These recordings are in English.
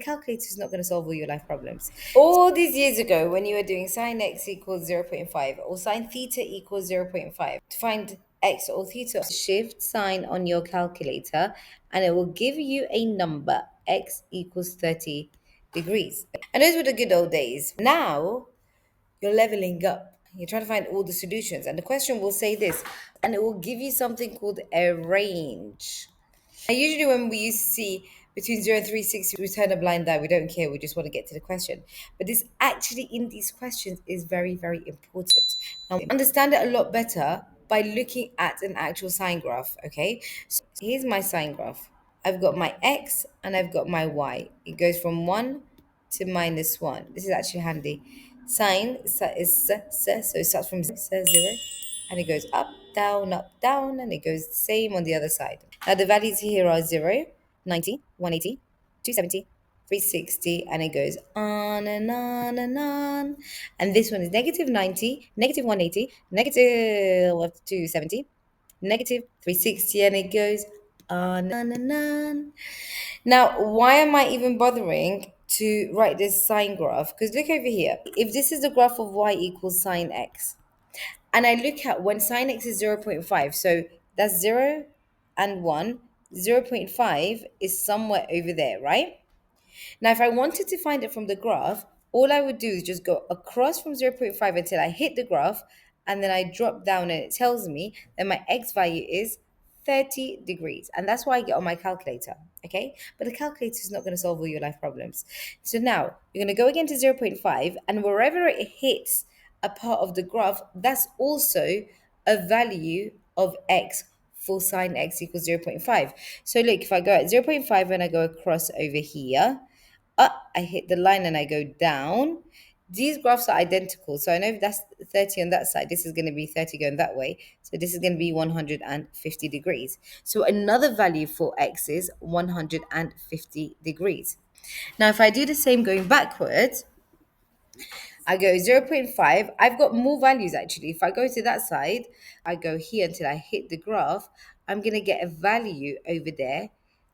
Calculator is not going to solve all your life problems. All these years ago, when you were doing sine x equals 0.5 or sine theta equals 0.5, to find x or theta, shift sign on your calculator and it will give you a number, x equals 30 degrees. And those were the good old days. Now, you're leveling up. You're trying to find all the solutions. And the question will say this, and it will give you something called a range. And usually when we used to see between 0 and 360, we turn a blind eye. We don't care. We just want to get to the question. But this actually in these questions is very, very important. Now, understand it a lot better by looking at an actual sine graph, okay? So here's my sine graph. I've got my x and I've got my y. It goes from 1 to -1. This is actually handy. Sine is so it starts from 0 and it goes up, down, and it goes the same on the other side. Now the values here are 0, 90, 180, 270, 360, and it goes on and on and on. And this one is negative 90, negative 180, negative 270, negative 360, and it goes on and on. Now, why am I even bothering to write this sine graph? Because look over here. If this is the graph of y equals sine x, and I look at when sine x is 0.5, so that's 0 and 1, 0.5 is somewhere over there, right? Now, if I wanted to find it from the graph, all I would do is just go across from 0.5 until I hit the graph, and then I drop down and it tells me that my x value is 30 degrees. And that's why I get on my calculator, okay? But the calculator is not going to solve all your life problems. So now you're going to go again to 0.5, and wherever it hits a part of the graph, that's also a value of x for sine x equals 0.5. So look, if I go at 0.5 and I go across over here, I hit the line and I go down. These graphs are identical. So I know if that's 30 on that side, this is going to be 30 going that way. So this is going to be 150 degrees. So another value for x is 150 degrees. Now, if I do the same going backwards, I go 0.5. I've got more values actually. If I go to that side, I go here until I hit the graph, I'm going to get a value over there,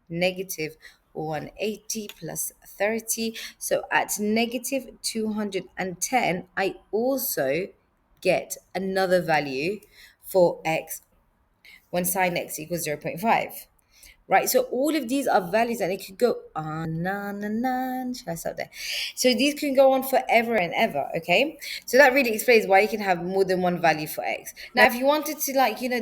negative 180 plus 30. So at negative 210, I also get another value for x when sine x equals 0.5. Right, so all of these are values and it could go on and on. Should I stop there? So these can go on forever and ever, okay? So that really explains why you can have more than one value for x. Now, if you wanted to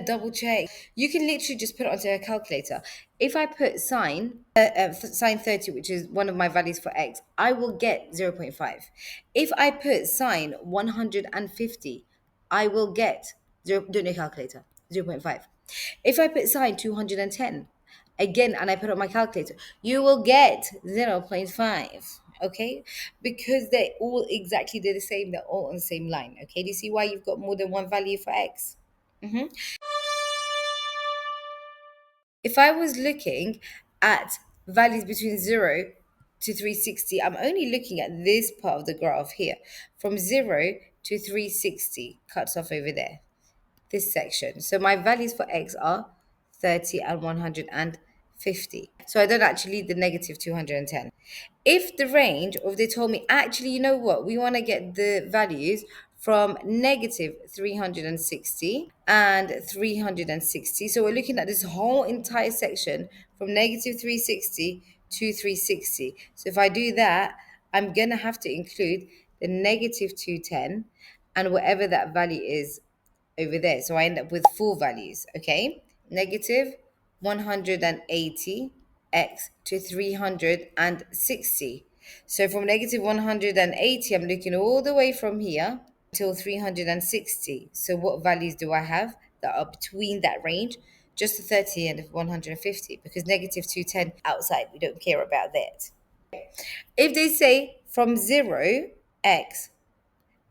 double check, you can literally just put it onto a calculator. If I put sine 30, which is one of my values for x, I will get 0.5. If I put sine 150, I will get, don't know calculator, 0.5. If I put sine 210, again, and I put on my calculator, you will get 0.5. Okay, because they all exactly they're the same, they're all on the same line. Okay, do you see why you've got more than one value for x? If I was looking at values between 0 to 360, I'm only looking at this part of the graph here. From 0 to 360 cuts off over there, this section. So my values for x are 30 and 150. So I don't actually need the negative 210. If the range, or if they told me, actually, you know what, we want to get the values from negative 360 and 360. So we're looking at this whole entire section from negative 360 to 360. So if I do that, I'm going to have to include the negative 210 and whatever that value is over there. So I end up with four values, okay? Negative 180 x to 360. So from negative 180, I'm looking all the way from here till 360. So what values do I have that are between that range? Just the 30 and 150, because negative 210 outside, we don't care about that. If they say from 0, x,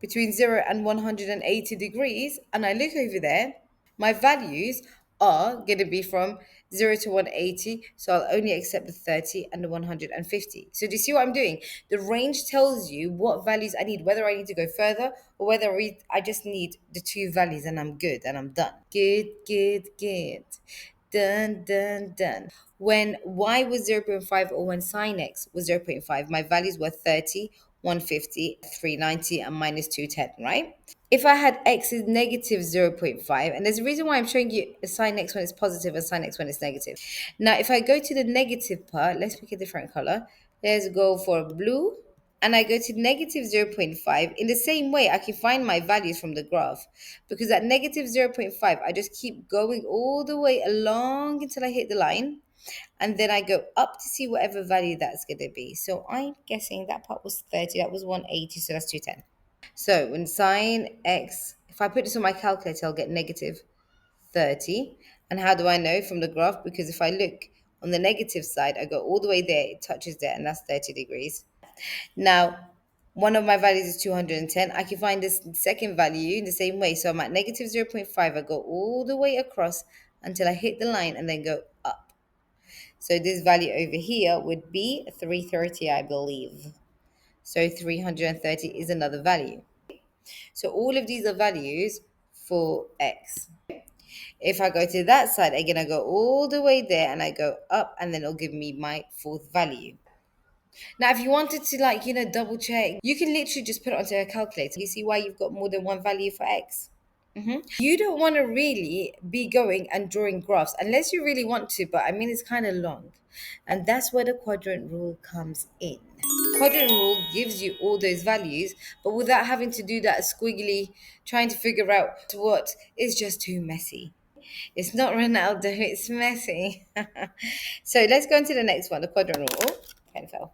between 0 and 180 degrees, and I look over there, my values are going to be from 0 to 180, so I'll only accept the 30 and the 150. So do you see what I'm doing? The range tells you what values I need, whether I need to go further or whether I just need the two values and I'm good and I'm done. Good, good, good. Dun, dun, dun. When y was 0.5 or when sine x was 0.5, my values were 30, 150, 390, and minus 210, right? If I had x is negative 0.5, and there's a reason why I'm showing you sine x when it's positive and sine x when it's negative. Now, if I go to the negative part, let's pick a different color. Let's go for blue, and I go to negative 0.5. In the same way, I can find my values from the graph, because at negative 0.5, I just keep going all the way along until I hit the line, and then I go up to see whatever value that's going to be. So I'm guessing that part was 30, that was 180, so that's 210. So when sine x, if I put this on my calculator, I'll get negative 30. And how do I know? From the graph, because if I look on the negative side, I go all the way there, it touches there, and that's 30 degrees. Now, one of my values is 210. I can find this second value in the same way. So I'm at negative 0.5. I go all the way across until I hit the line and then go up. So this value over here would be 330, I believe. So 330 is another value. So all of these are values for x. If I go to that side, again, I go all the way there and I go up, and then it'll give me my fourth value. Now, if you wanted to, like, double check, you can literally just put it onto a calculator. You see why you've got more than one value for x? You don't want to really be going and drawing graphs unless you really want to, but I mean, it's kind of long. And that's where the quadrant rule comes in. Quadrant rule gives you all those values, but without having to do that squiggly, trying to figure out what is just too messy. It's not Ronaldo, it's messy. So let's go on to the next one, the quadrant rule. Oh, pen fell.